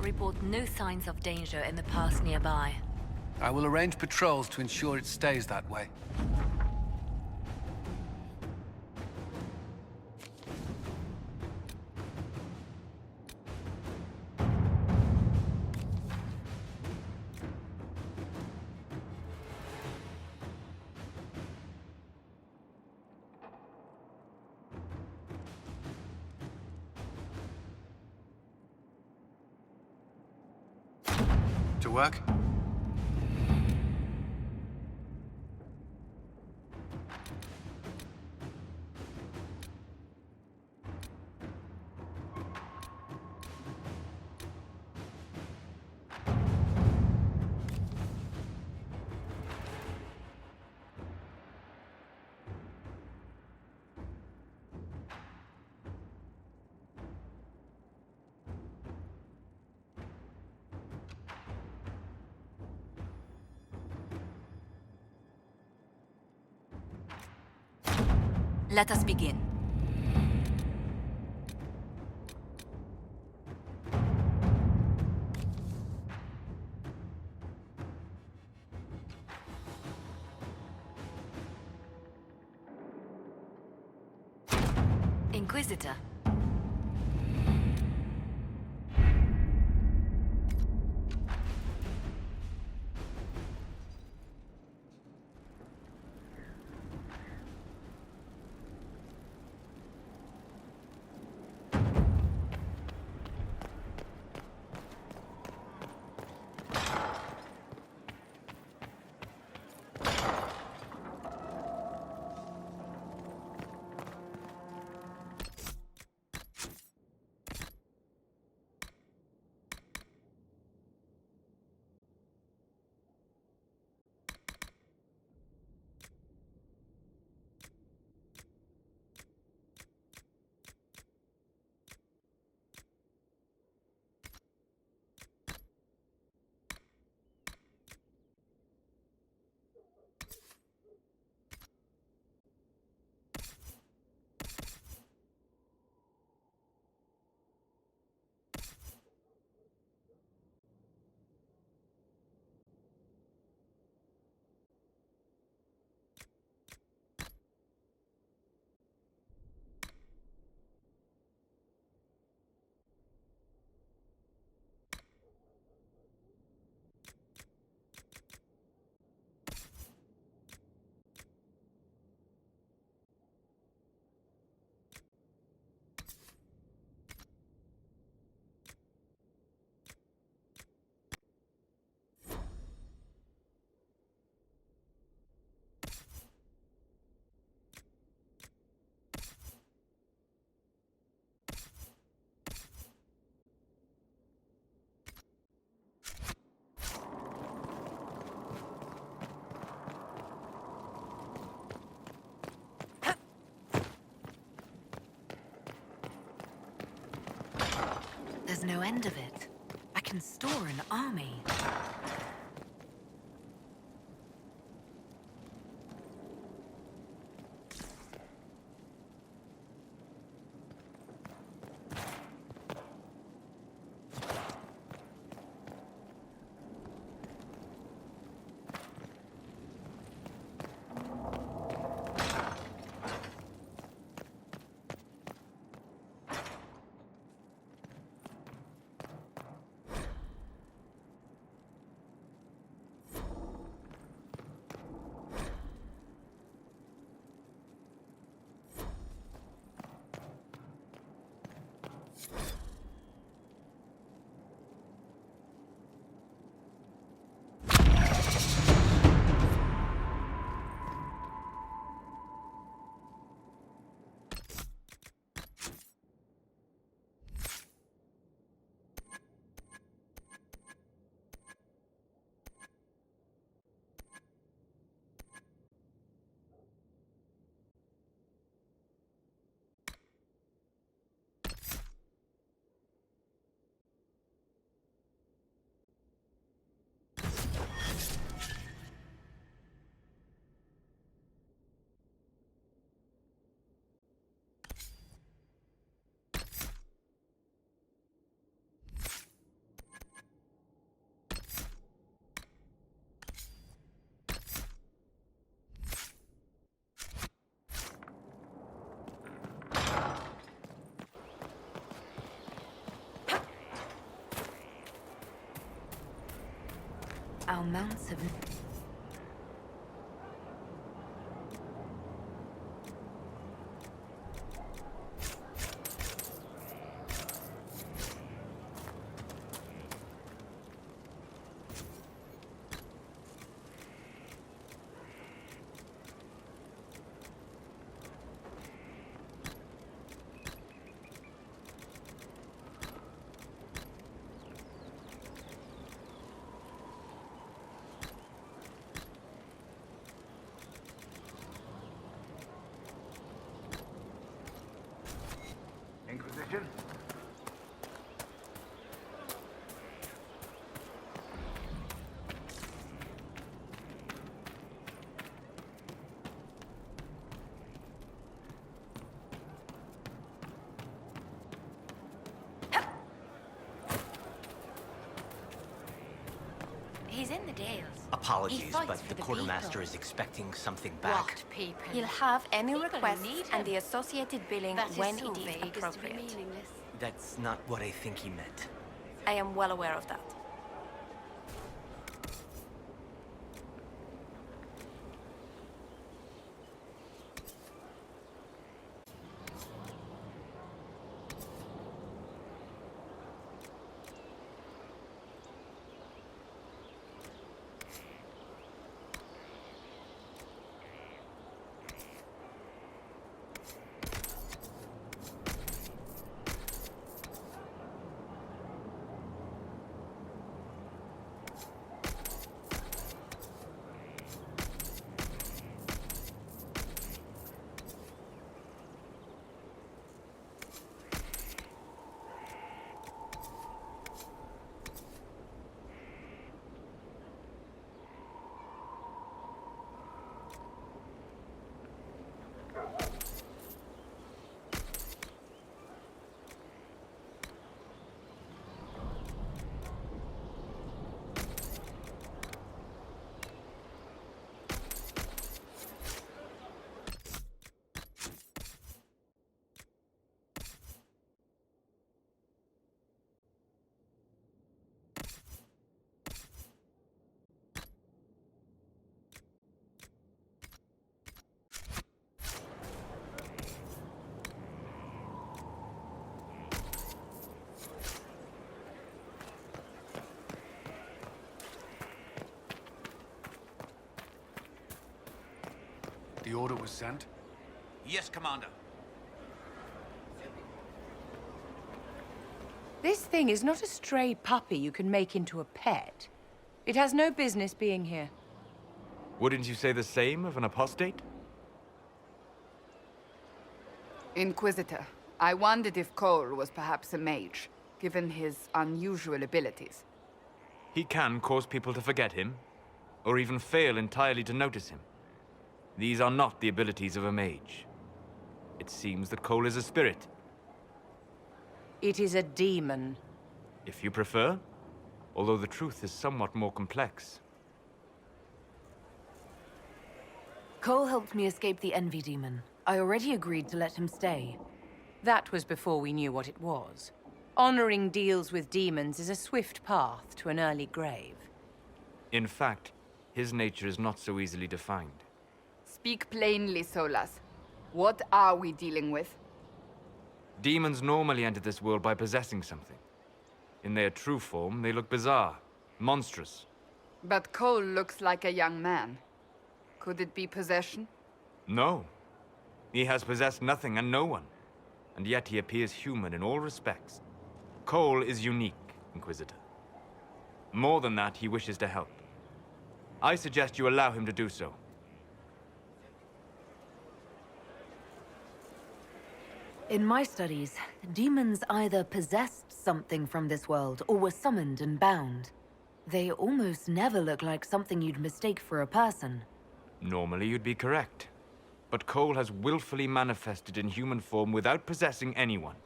Report no signs of danger in the pass nearby. I will arrange patrols to ensure it stays that way. To work? Let us begin. Inquisitor. There's no end of it. I can store an army. Our mounts have... Inquisition? He's in the Dales. Apologies, but the quartermaster is expecting something back. What people? He'll have any People requests need and him. the associated billing That is when so it is vague as to be appropriate. meaningless. That's not what I think he meant. I am well aware of that. The order was sent? Yes, Commander. This thing is not a stray puppy you can make into a pet. It has no business being here. Wouldn't you say the same of an apostate? Inquisitor, I wondered if Cole was perhaps a mage, given his unusual abilities. He can cause people to forget him, or even fail entirely to notice him. These are not the abilities of a mage. It seems that Cole is a spirit, It is a demon. if you prefer, although the truth is somewhat more complex. Cole helped me escape the Envy Demon. I already agreed to let him stay. That was before we knew what it was. Honoring deals with demons is a swift path to an early grave. In fact, his nature is not so easily defined. Speak plainly, Solas. What are we dealing with? Demons normally enter this world by possessing something. In their true form, they look bizarre, monstrous. But Cole looks like a young man. Could it be possession? No. He has possessed nothing and no one. And yet he appears human in all respects. Cole is unique, Inquisitor. More than that, he wishes to help. I suggest you allow him to do so. In my studies, demons either possessed something from this world or were summoned and bound. They almost never look like something you'd mistake for a person. Normally you'd be correct. But Cole has willfully manifested in human form without possessing anyone.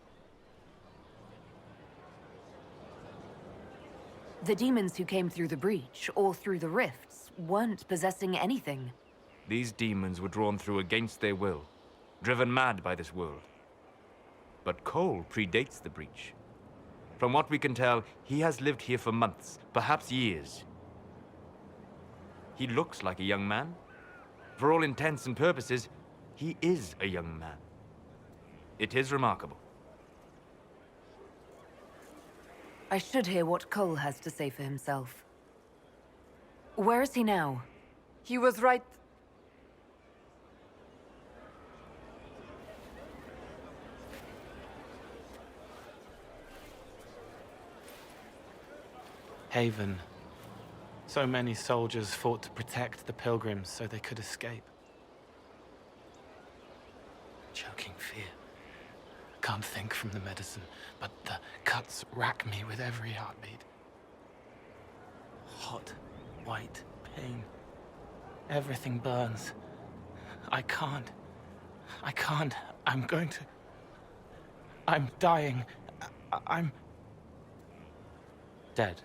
The demons who came through the breach or through the rifts weren't possessing anything. These demons were drawn through against their will, driven mad by this world. But Cole predates the breach. From what we can tell, he has lived here for months, perhaps years. he looks like a young man. For all intents and purposes, he is a young man. It is remarkable. I should hear what Cole has to say for himself. Where is he now? He was right. Haven. So many soldiers fought to protect the pilgrims so they could escape. Choking fear. I can't think from the medicine, but the cuts rack me with every heartbeat. Hot, white pain. Everything burns. I can't. I'm going to... I'm dying. I'm... dead.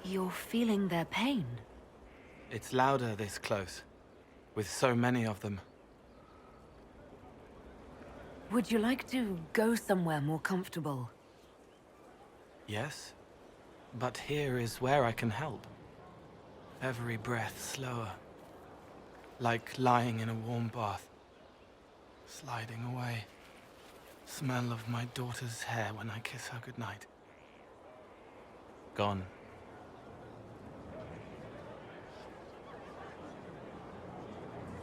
You're feeling their pain. It's louder this close, with so many of them. Would you like to go somewhere more comfortable? Yes, but here is where I can help. Every breath slower, like lying in a warm bath, sliding away. Smell of my daughter's hair when I kiss her goodnight. Gone.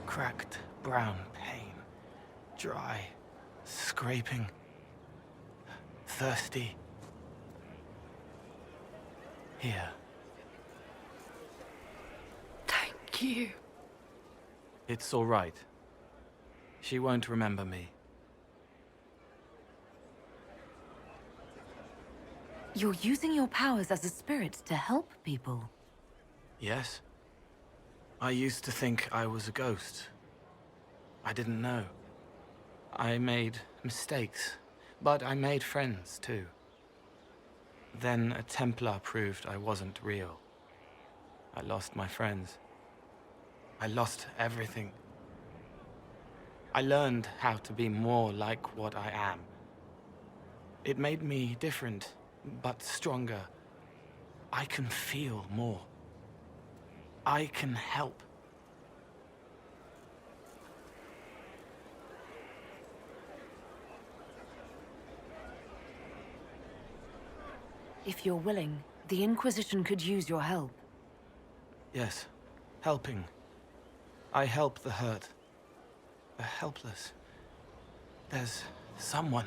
Cracked brown pain, dry, scraping, thirsty. Here. Thank you. It's all right. She won't remember me. You're using your powers as a spirit to help people. Yes? I used to think I was a ghost. I didn't know. I made mistakes, but I made friends too. Then a Templar proved I wasn't real. I lost my friends. I lost everything. I learned how to be more like what I am. It made me different, but stronger. I can feel more. I can help. If you're willing, the Inquisition could use your help. Yes, helping. I help the hurt. The helpless. There's someone.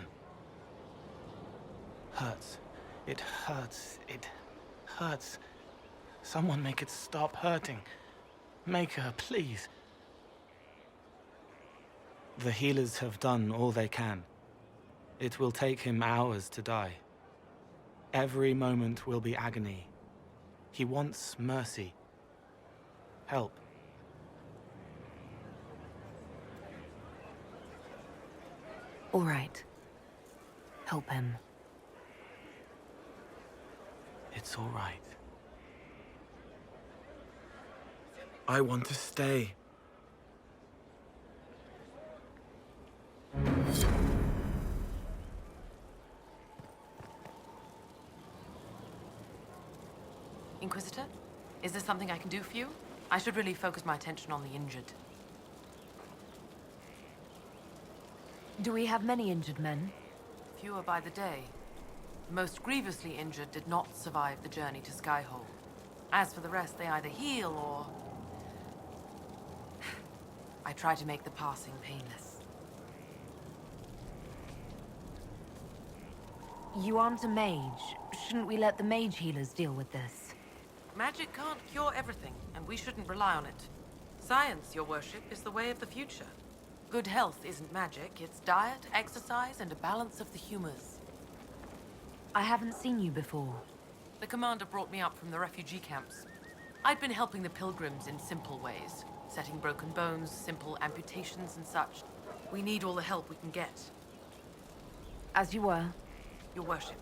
Hurts. It hurts. It hurts. Someone make it stop hurting. Make her, please. The healers have done all they can. It will take him hours to die. Every moment will be agony. He wants mercy. Help. All right. Help him. It's all right. I want to stay. Inquisitor? Is there something I can do for you? I should really focus my attention on the injured. Do we have many injured men? Fewer by the day. The most grievously injured did not survive the journey to Skyhold. As for the rest, they either heal or... I try to make the passing painless. You aren't a mage. Shouldn't we let the mage healers deal with this? Magic can't cure everything, and we shouldn't rely on it. Science, your worship, is the way of the future. Good health isn't magic, it's diet, exercise, and a balance of the humors. I haven't seen you before. The commander brought me up from the refugee camps. I've been helping the pilgrims in simple ways. Setting broken bones, simple amputations and such. We need all the help we can get. As you were. Your worship.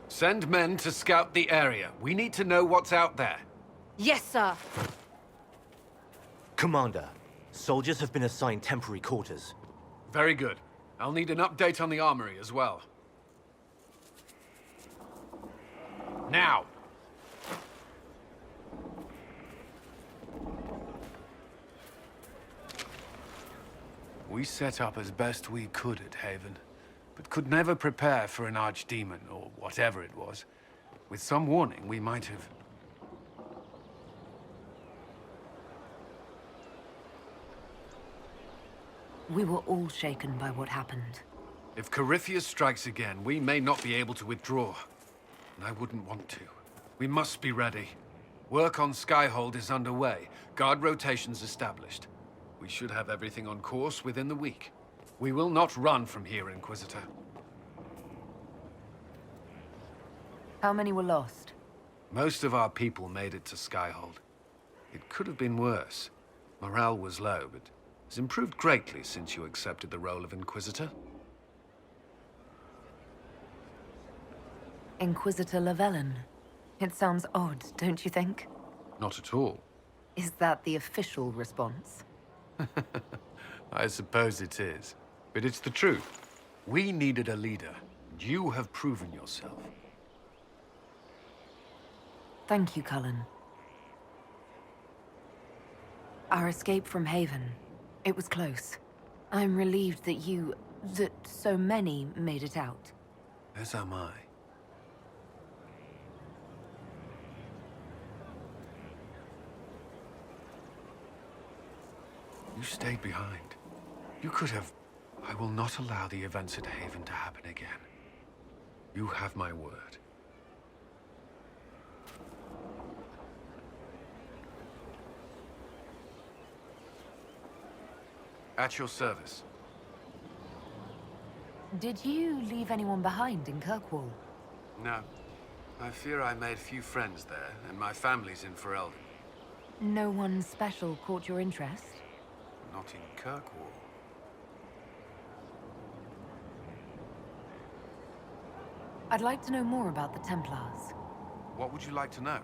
Send men to scout the area. We need to know what's out there. Yes, sir. Commander, Soldiers have been assigned temporary quarters. Very good. I'll need an update on the armory as well. Now! We set up as best we could at Haven, but could never prepare for an archdemon, or whatever it was. With some warning, we might have... We were all shaken by what happened. If Corypheus strikes again, we may not be able to withdraw. And I wouldn't want to. We must be ready. Work on Skyhold is underway. Guard rotations established. We should have everything on course within the week. We will not run from here, Inquisitor. How many were lost? Most of our people made it to Skyhold. It could have been worse. Morale was low, but it's improved greatly since you accepted the role of Inquisitor. Inquisitor Llewellyn. It sounds odd, don't you think? Not at all. Is that the official response? I suppose it is. But it's the truth. We needed a leader. And you have proven yourself. Thank you, Cullen. Our escape from Haven. It was close. I'm relieved that so many made it out. As am I. You stayed behind. You could have... I will not allow the events at Haven to happen again. You have my word. At your service. Did you leave anyone behind in Kirkwall? No. I fear I made few friends there, and my family's in Ferelden. No one special caught your interest? Not in Kirkwall. I'd like to know more about the Templars. What would you like to know?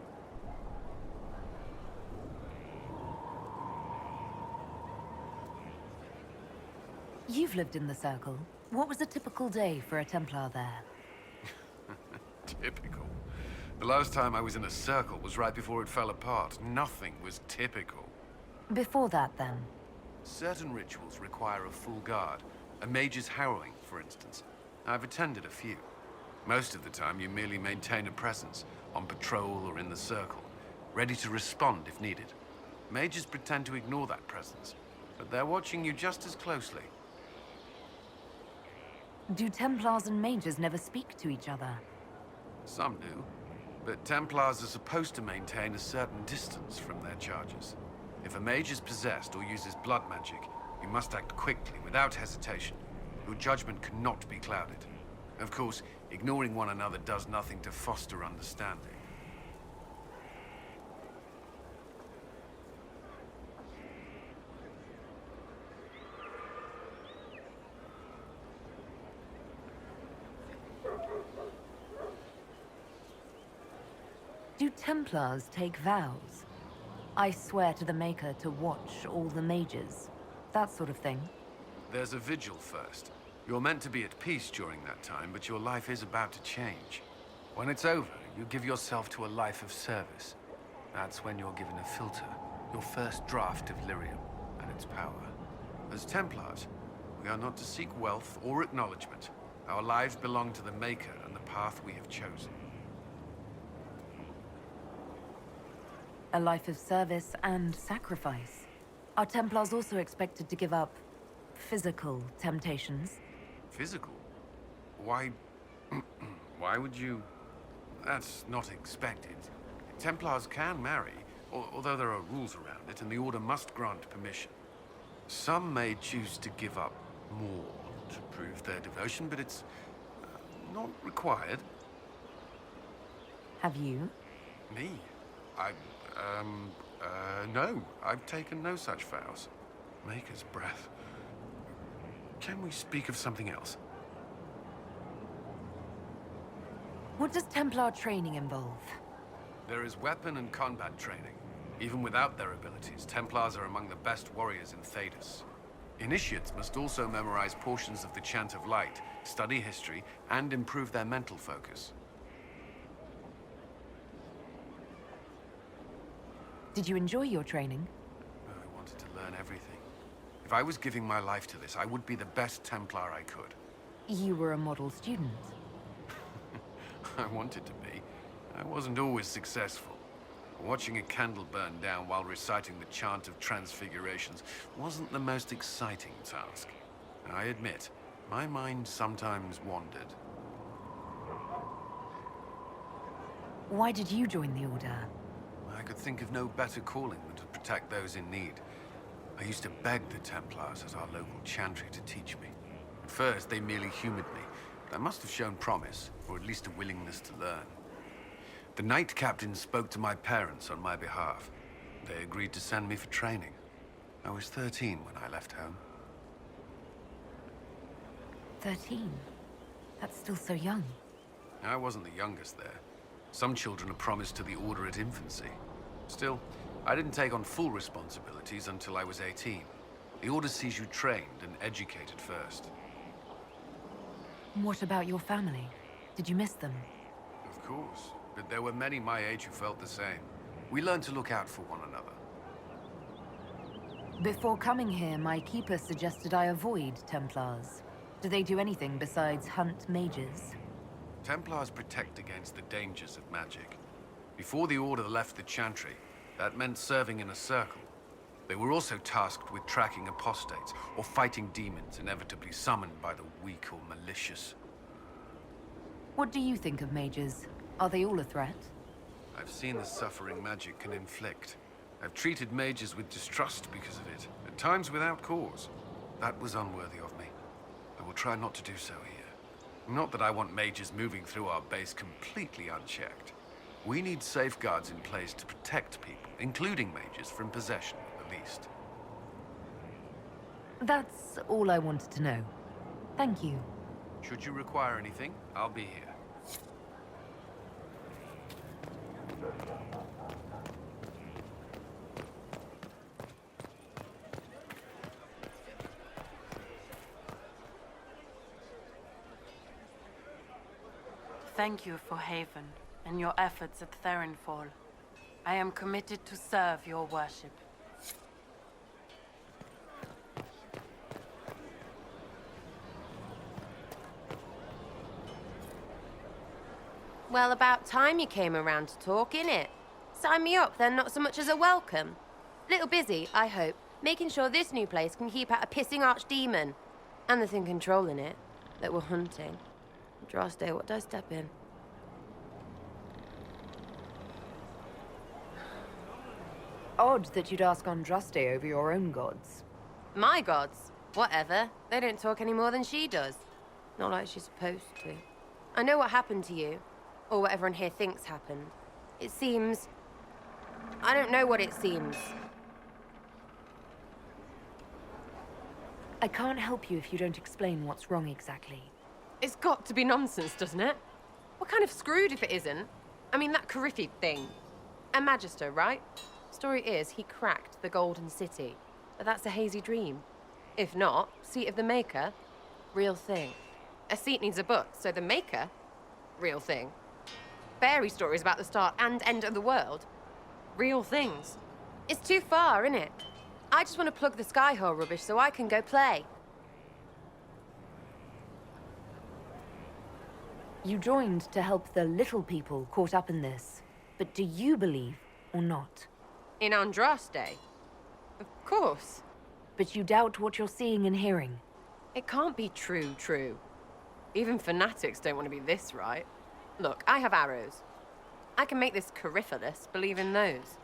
You've lived in the Circle. What was a typical day for a Templar there? Typical. The last time I was in a circle was right before it fell apart. Nothing was typical. Before that, then? Certain rituals require a full guard. A mage's harrowing, for instance. I've attended a few. Most of the time, you merely maintain a presence, on patrol or in the circle, ready to respond if needed. Mages pretend to ignore that presence, but they're watching you just as closely. Do Templars and mages never speak to each other? Some do, but Templars are supposed to maintain a certain distance from their charges. If a mage is possessed or uses blood magic, you must act quickly, without hesitation. Your judgment cannot be clouded. Of course, ignoring one another does nothing to foster understanding. Do Templars take vows? I swear to the Maker to watch all the mages. That sort of thing. There's a vigil first. You're meant to be at peace during that time, but your life is about to change. When it's over, you give yourself to a life of service. That's when you're given a filter, your first draft of lyrium and its power. As Templars, we are not to seek wealth or acknowledgement. Our lives belong to the Maker and the path we have chosen. A life of service and sacrifice. Are Templars also expected to give up physical temptations? Physical? Why... why would you... That's not expected. Templars can marry, although there are rules around it, and the Order must grant permission. Some may choose to give up more to prove their devotion, but it's not required. Have you? Me? No. I've taken no such vows. Maker's breath. Can we speak of something else? What does Templar training involve? There is weapon and combat training. Even without their abilities, Templars are among the best warriors in Thedas. Initiates must also memorize portions of the Chant of Light, study history, and improve their mental focus. Did you enjoy your training? I wanted to learn everything. If I was giving my life to this, I would be the best Templar I could. You were a model student. I wanted to be. I wasn't always successful. Watching a candle burn down while reciting the Chant of Transfigurations wasn't the most exciting task. I admit, my mind sometimes wandered. Why did you join the Order? I could think of no better calling than to protect those in need. I used to beg the Templars at our local chantry to teach me. At first, they merely humored me. I must have shown promise, or at least a willingness to learn. The Knight Captain spoke to my parents on my behalf. They agreed to send me for training. I was 13 when I left home. 13? That's still so young. I wasn't the youngest there. Some children are promised to the Order at infancy. Still, I didn't take on full responsibilities until I was 18. The Order sees you trained and educated first. What about your family? Did you miss them? Of course, but there were many my age who felt the same. We learned to look out for one another. Before coming here, my keeper suggested I avoid Templars. Do they do anything besides hunt mages? Templars protect against the dangers of magic. Before the Order left the Chantry, that meant serving in a circle. They were also tasked with tracking apostates, or fighting demons inevitably summoned by the weak or malicious. What do you think of mages? Are they all a threat? I've seen the suffering magic can inflict. I've treated mages with distrust because of it, at times without cause. That was unworthy of me. I will try not to do so here. Not that I want mages moving through our base completely unchecked. We need safeguards in place to protect people, including mages, from possession, at the least. That's all I wanted to know. Thank you. Should you require anything, I'll be here. Thank you for Haven and your efforts at Therenfall. I am committed to serve your worship. Well, about time you came around to talk, innit? Sign me up, then not so much as a welcome. Little busy, I hope, making sure this new place can keep out a pissing archdemon. And the thing controlling it, that we're hunting. Droste, what did I step in? Odd that you'd ask Andraste over your own gods. My gods? Whatever. They don't talk any more than she does. Not like she's supposed to. I know what happened to you. Or what everyone here thinks happened. It seems... I don't know what it seems. I can't help you if you don't explain what's wrong exactly. It's got to be nonsense, doesn't it? We're kind of screwed if it isn't. I mean, that Carriffy thing. A Magister, right? Story is, he cracked the Golden City. But that's a hazy dream. If not, Seat of the Maker, real thing. A seat needs a book, so the Maker, real thing. Fairy stories about the start and end of the world, real things. It's too far, innit? I just want to plug the Skyhole rubbish so I can go play. You joined to help the little people caught up in this. But do you believe or not? In Andraste? Of course. But you doubt what you're seeing and hearing. It can't be true. Even fanatics don't want to be this right. Look, I have arrows. I can make this Coryphalis believe in those.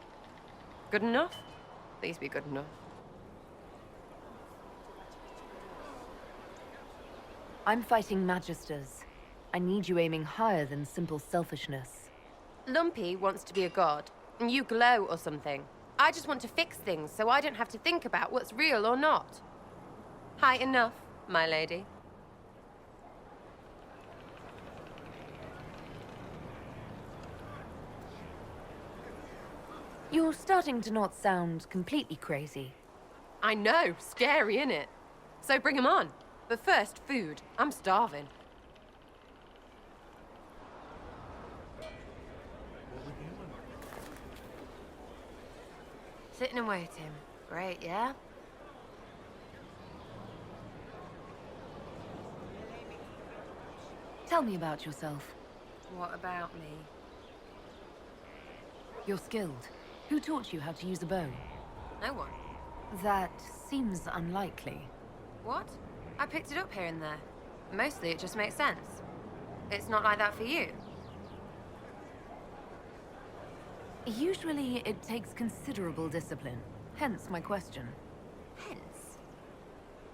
Good enough? Please be good enough. I'm fighting Magisters. I need you aiming higher than simple selfishness. Lumpy wants to be a god, and you glow or something. I just want to fix things so I don't have to think about what's real or not. High enough, my lady. You're You're starting to not sound completely crazy. I know, scary, innit? So bring 'em on. But first, food. I'm starving. Sitting and waiting. Great, yeah? Tell me about yourself. What about me? You're skilled. Who taught you how to use a bow? No one. That seems unlikely. What? I picked it up here and there. Mostly it just makes sense. It's not like that for you. Usually it takes considerable discipline. Hence my question. Hence.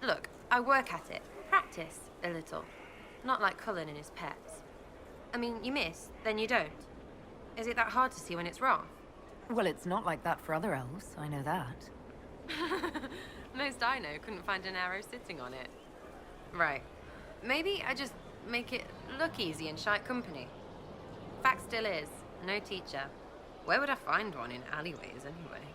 Look, I work at it. Practice a little. Not like Cullen and his pets. I mean, you miss, then you don't. Is it that hard to see when it's wrong? Well, it's not like that for other elves, I know that. Most I know couldn't find an arrow sitting on it. Right. Maybe I just make it look easy in shite company. Fact still is, no teacher. Where would I find one in alleyways anyway?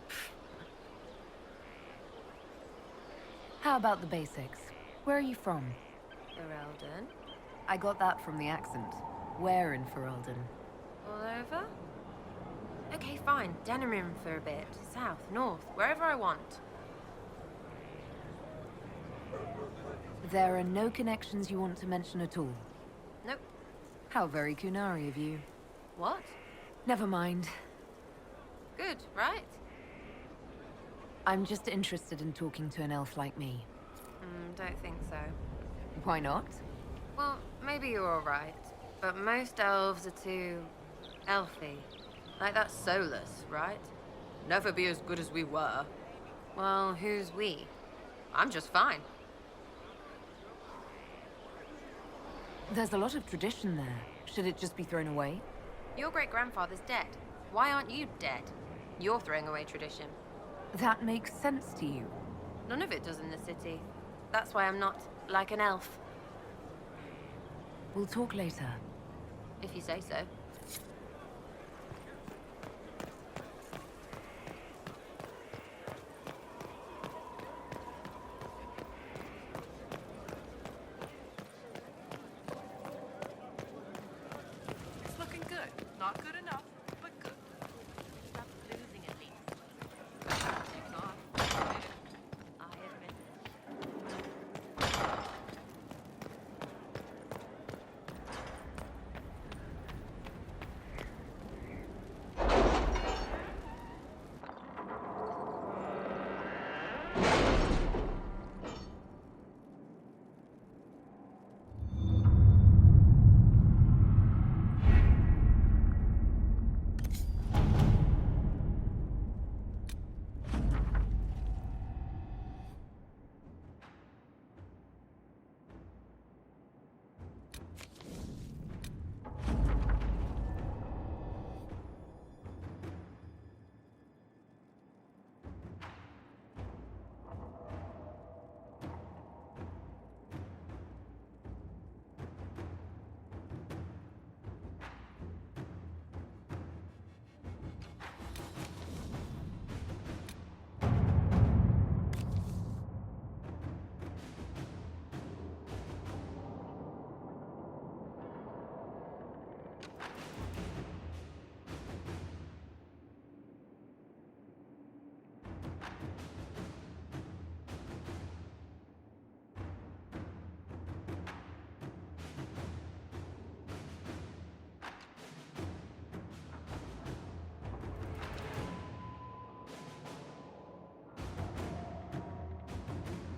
How about the basics? Where are you from? Ferelden? I got that from the accent. Where in Ferelden? All over? Okay, fine. Denerim for a bit. South, north, wherever I want. There are no connections you want to mention at all. Nope. How very Kunari of you. What? Never mind. Good, right? I'm just interested in talking to an elf like me. Don't think so. Why not? Well, maybe you're all right, but most elves are too elfy. Like that's soulless, right? Never be as good as we were. Well, who's we? I'm just fine. There's a lot of tradition there. Should it just be thrown away? Your great-grandfather's dead. Why aren't you dead? You're throwing away tradition. That makes sense to you. None of it does in the city. That's why I'm not like an elf. We'll talk later. If you say so. It's looking good. Not good enough, but good. Stop losing at least. Taking off. I admit it.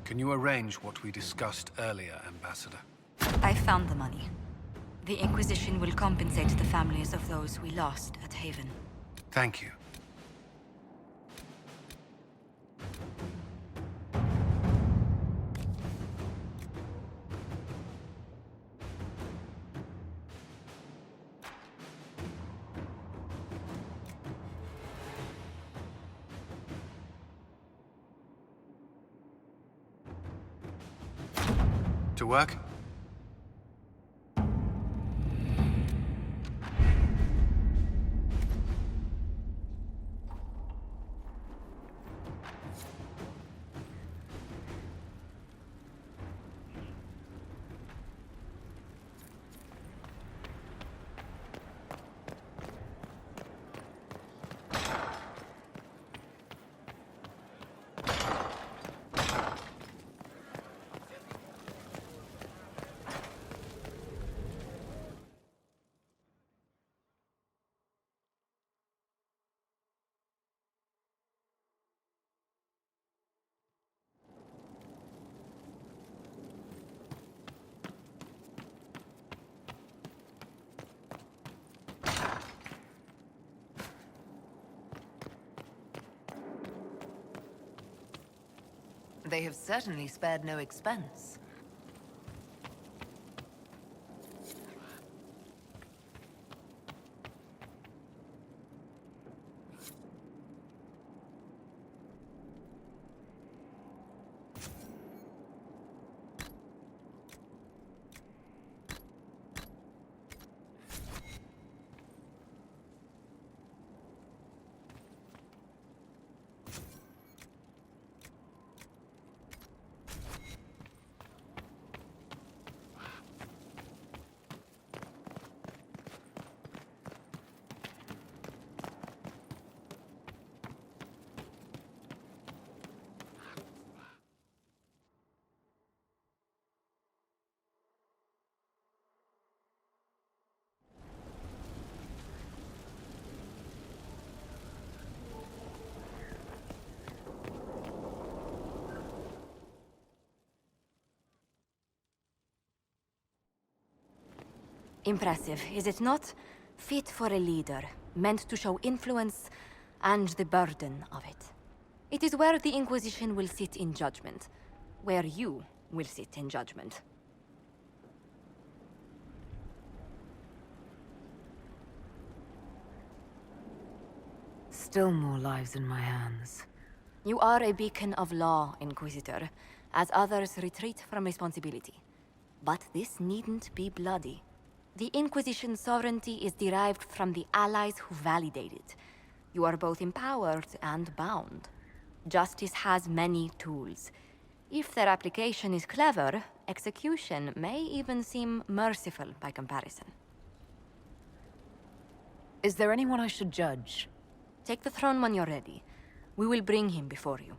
Can you arrange what we discussed earlier, Ambassador? I found the money. The Inquisition will compensate the families of those we lost at Haven. Thank you. To work? They have certainly spared no expense. Impressive, is it not? Fit for a leader, meant to show influence and the burden of it. It is where the Inquisition will sit in judgment, where you will sit in judgment. Still more lives in my hands. You are a beacon of law, Inquisitor, as others retreat from responsibility. But this needn't be bloody. The Inquisition's sovereignty is derived from the allies who validate it. You are both empowered and bound. Justice has many tools. If their application is clever, execution may even seem merciful by comparison. Is there anyone I should judge? Take the throne when you're ready. We will bring him before you.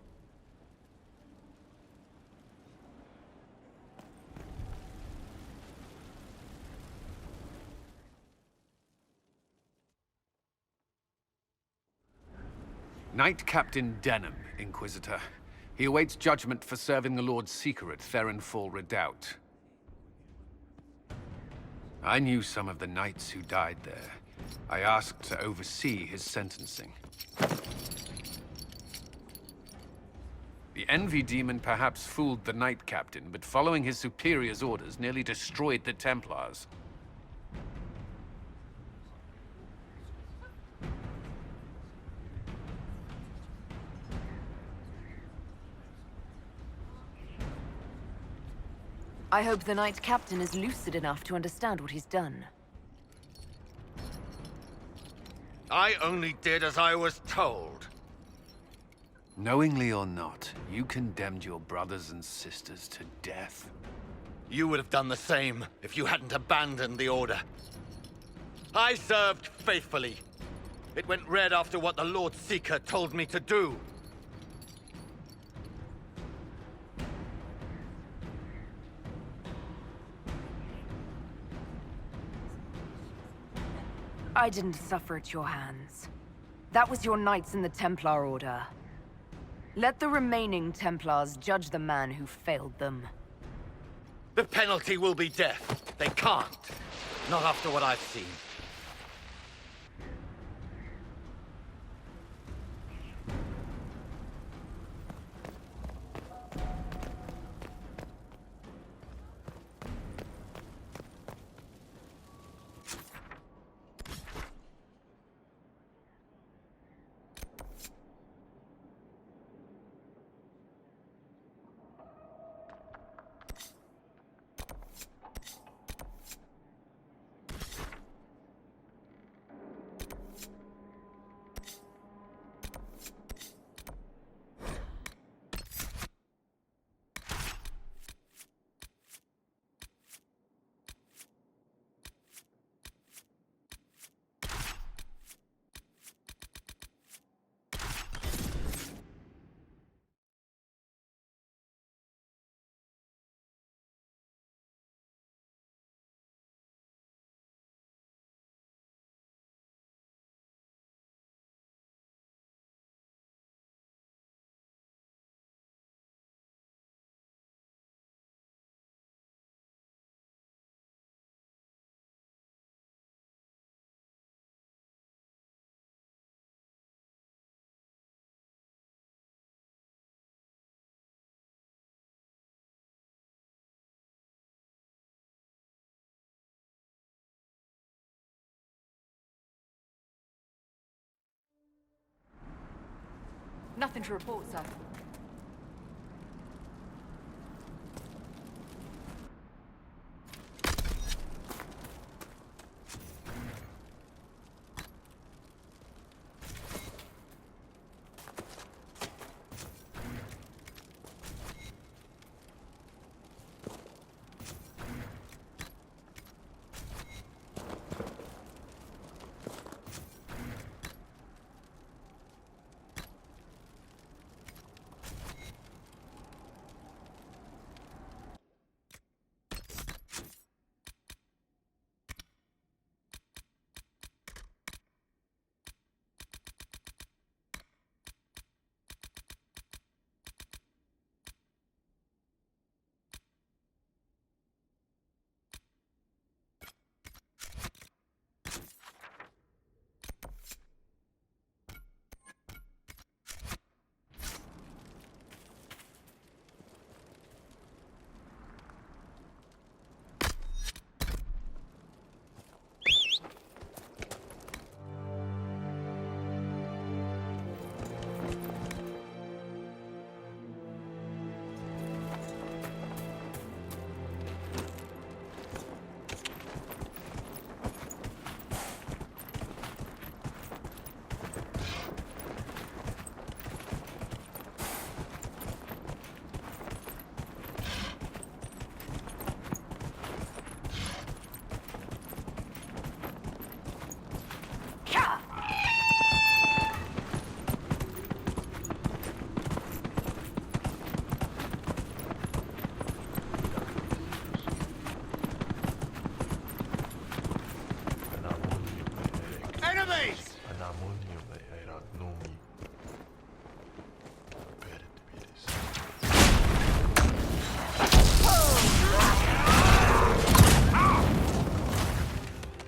Knight Captain Denham, Inquisitor. He awaits judgment for serving the Lord Seeker at Therenfall Redoubt. I knew some of the knights who died there. I asked to oversee his sentencing. The Envy Demon perhaps fooled the Knight Captain, but following his superior's orders nearly destroyed the Templars. I hope the Knight Captain is lucid enough to understand what he's done. I only did as I was told. Knowingly or not, you condemned your brothers and sisters to death. You would have done the same if you hadn't abandoned the Order. I served faithfully. It went red after what the Lord Seeker told me to do. I didn't suffer at your hands. That was your knights in the Templar Order. Let the remaining Templars judge the man who failed them. The penalty will be death. They can't. Not after what I've seen. Nothing to report, sir.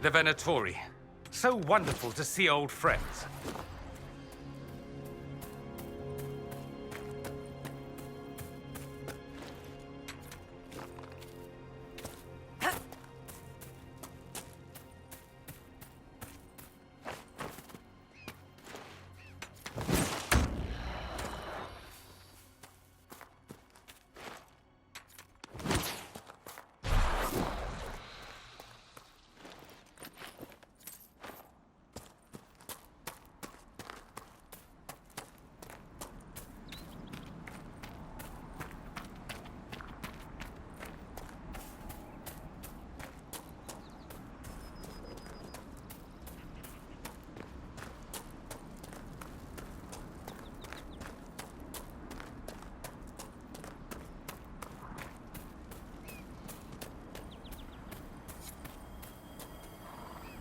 The Venatori. So wonderful to see old friends.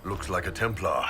Looks like a Templar.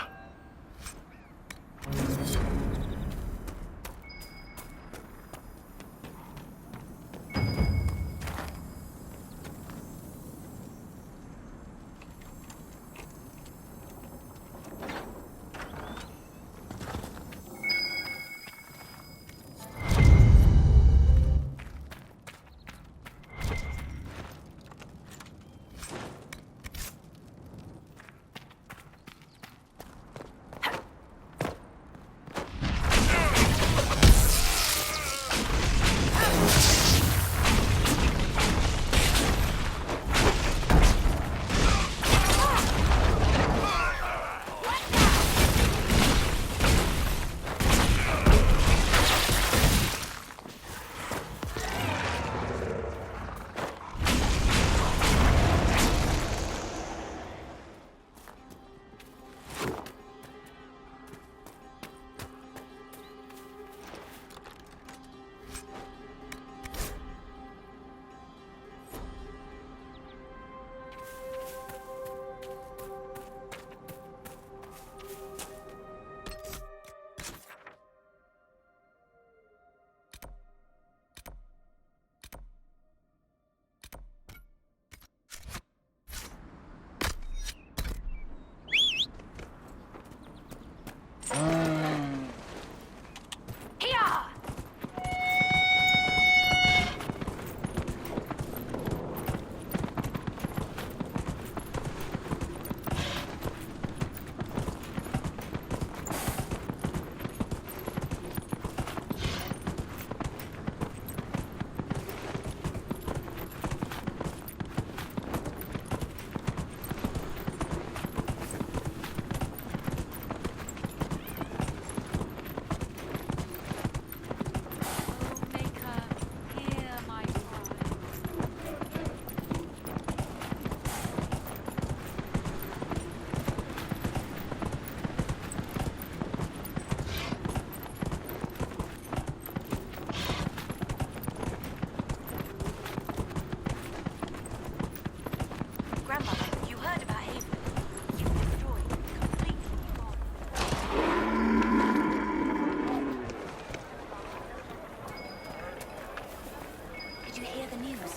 the news?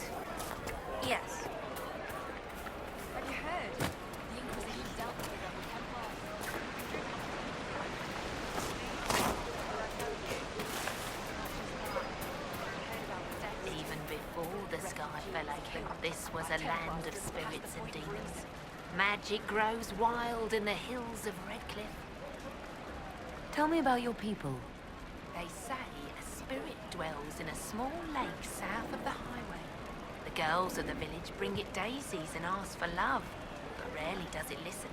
Yes. Have you heard? The Inquisition dealt with the rebel Templars. Even before the sky fell open, this was a land of spirits and demons. Magic grows wild in the hills of Redcliffe. Tell me about your people. They say a spirit dwells in a small lake south of the highway. The girls of the village bring it daisies and ask for love, but rarely does it listen.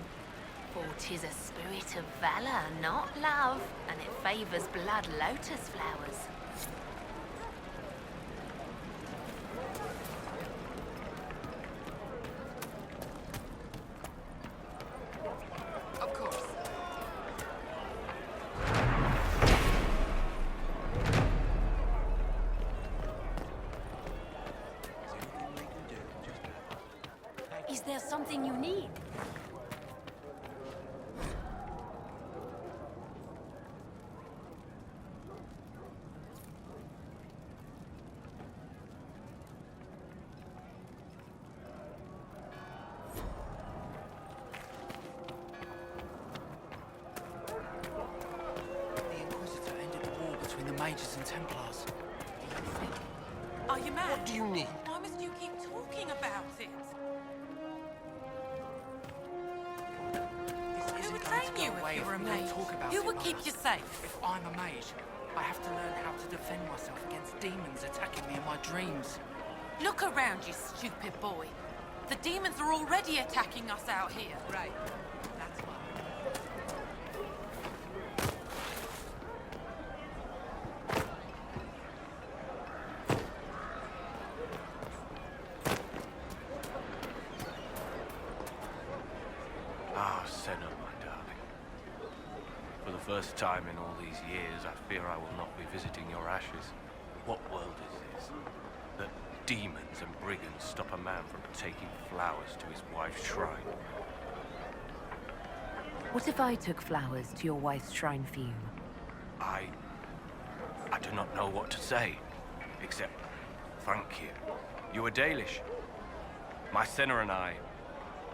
For 'tis a spirit of valor, not love, and it favors blood lotus flowers. Of course. Is there something you need? The Inquisitor ended the war between the Mages and Templars. Are you mad? What do you need? Why must you keep talking about it? This Who would isn't going train to you go if away you if were a we don't mage? talk about Who it would like keep that. you safe? If I'm a mage, I have to learn how to defend myself against demons attacking me in my dreams. Look around, you stupid boy. The demons are already attacking us out here. Right. That's why. Ah, Senna, my darling. For the first time in all these years, I fear I will not be visiting your ashes. What world is this? That demons and brigands stop a man from taking flowers to his wife's shrine. What if I took flowers to your wife's shrine for you? I do not know what to say, except thank you. You were Dalish. My Senna and I,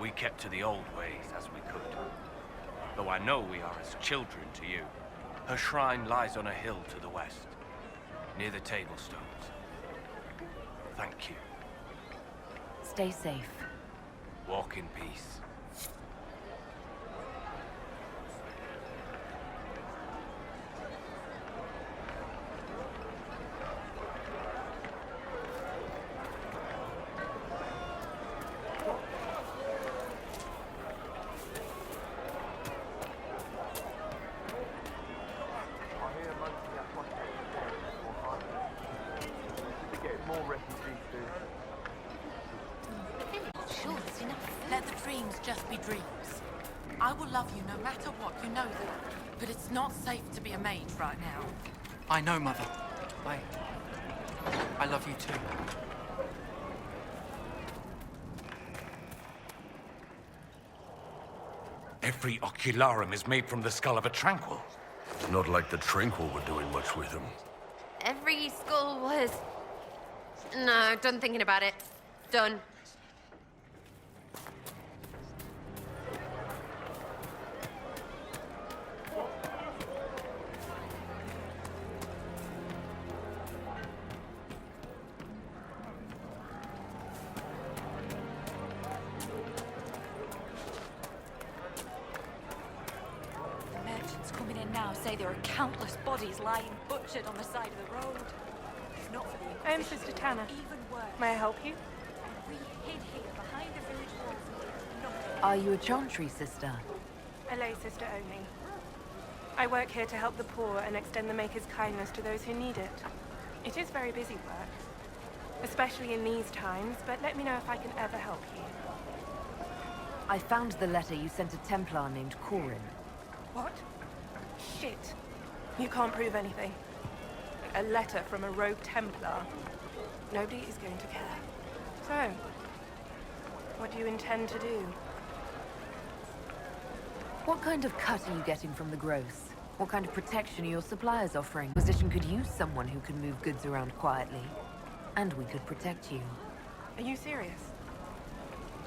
we kept to the old ways as we could. Though I know we are as children to you. Her shrine lies on a hill to the west, near the tablstones. Thank you. Stay safe. Walk in peace. Let the dreams just be dreams. I will love you no matter what, you know that. But it's not safe to be a mage right now. I know, Mother. I love you too. Every ocularum is made from the skull of a tranquil. Not like the Tranquil were doing much with him. Every skull was... No, done thinking about it. Done. Merchants coming in now say there are countless bodies lying butchered on the side of the road. If not for the Inquisition, I'm Sister Tanner. even worse. May I help you? We hid here behind the village walls and did nothing. Are you a chantry sister? A lay sister only. I work here to help the poor and extend the Maker's kindness to those who need it. It is very busy work, especially in these times, but let me know if I can ever help you. I found the letter you sent a Templar named Corin. What? Shit. You can't prove anything. A letter from a rogue Templar. Nobody is going to care. So, what do you intend to do? What kind of cut are you getting from the gross? What kind of protection are your suppliers offering? Inquisition could use someone who can move goods around quietly. And we could protect you. Are you serious?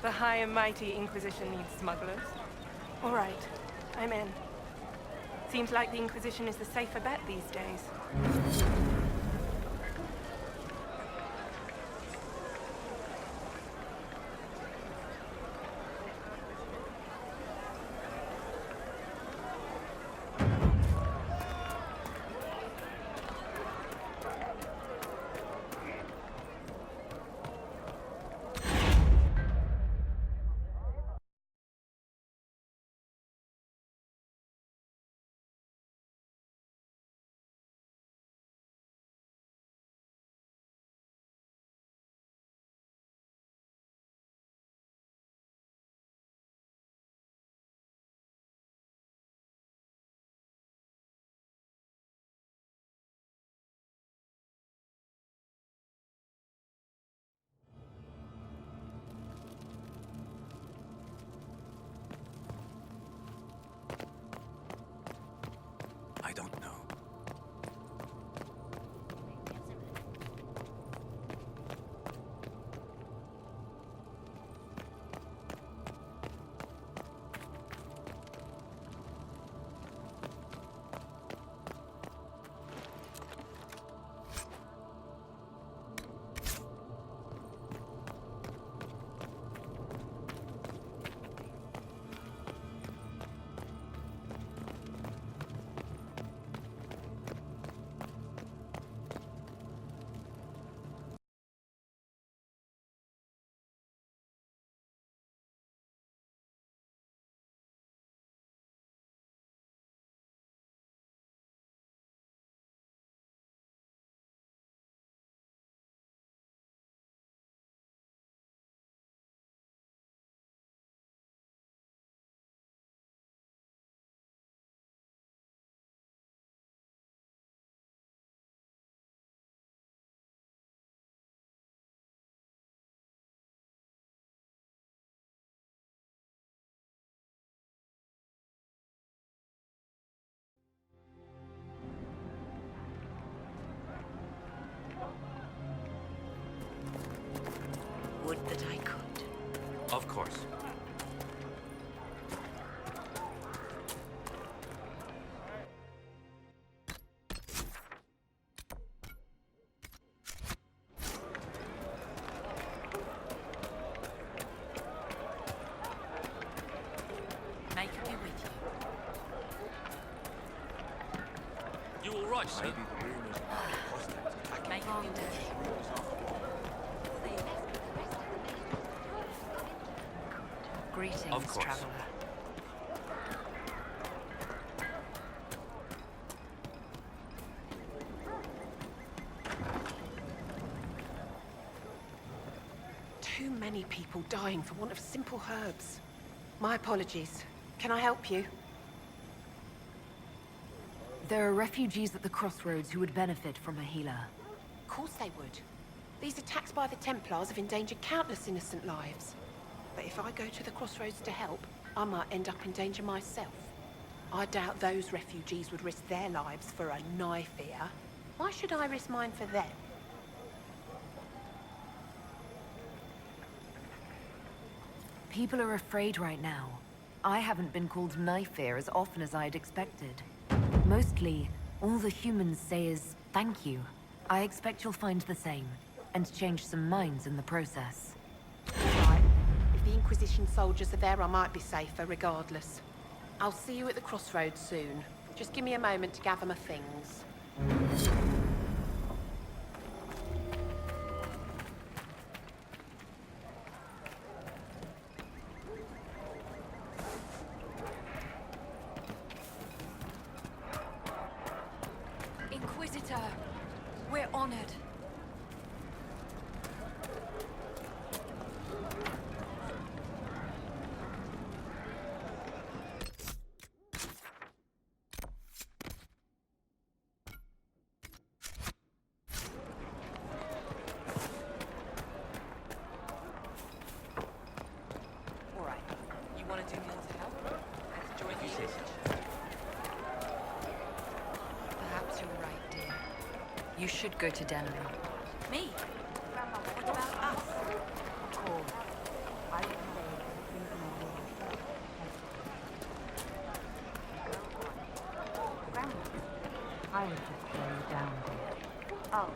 The high and mighty Inquisition needs smugglers? All right, I'm in. Seems like the Inquisition is the safer bet these days. I don't know. Would that I could. Of course. May it be with you. You all right, sir? May it be with you. Greetings, Of course. traveler. Too many people dying for want of simple herbs. My apologies. Can I help you? There are refugees at the crossroads who would benefit from a healer. Of course they would. These attacks by the Templars have endangered countless innocent lives. But if I go to the crossroads to help, I might end up in danger myself. I doubt those refugees would risk their lives for a knife here. Why should I risk mine for them? People are afraid right now. I haven't been called knife ear as often as I'd expected. Mostly, all the humans say is thank you. I expect you'll find the same, and change some minds in the process. Right. If the Inquisition soldiers are there, I might be safer regardless. I'll see you at the crossroads soon. Just give me a moment to gather my things. Inquisitor, we're honored. All right. You want to do more to help? Let's join you. Perhaps you're right, dear. You should go to Denham. Me? I would just slow you down a bit. Oh.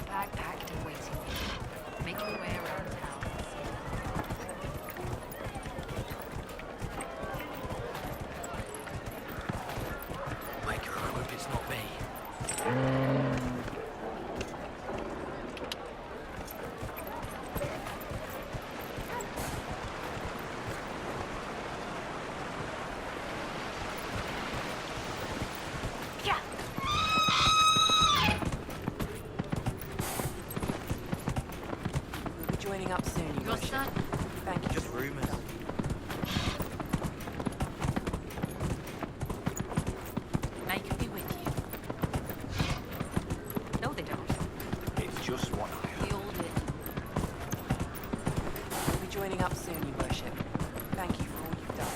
Backpacked and waiting. Make your way around town. Micro, I hope it's not me. We'll be joining up soon, Your Worship. son? Thank you. Just rumors. They can be with you. No, they don't. It's just what I We all did. We'll be joining up soon, Your Worship. Thank you for all you've done.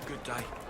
Good day.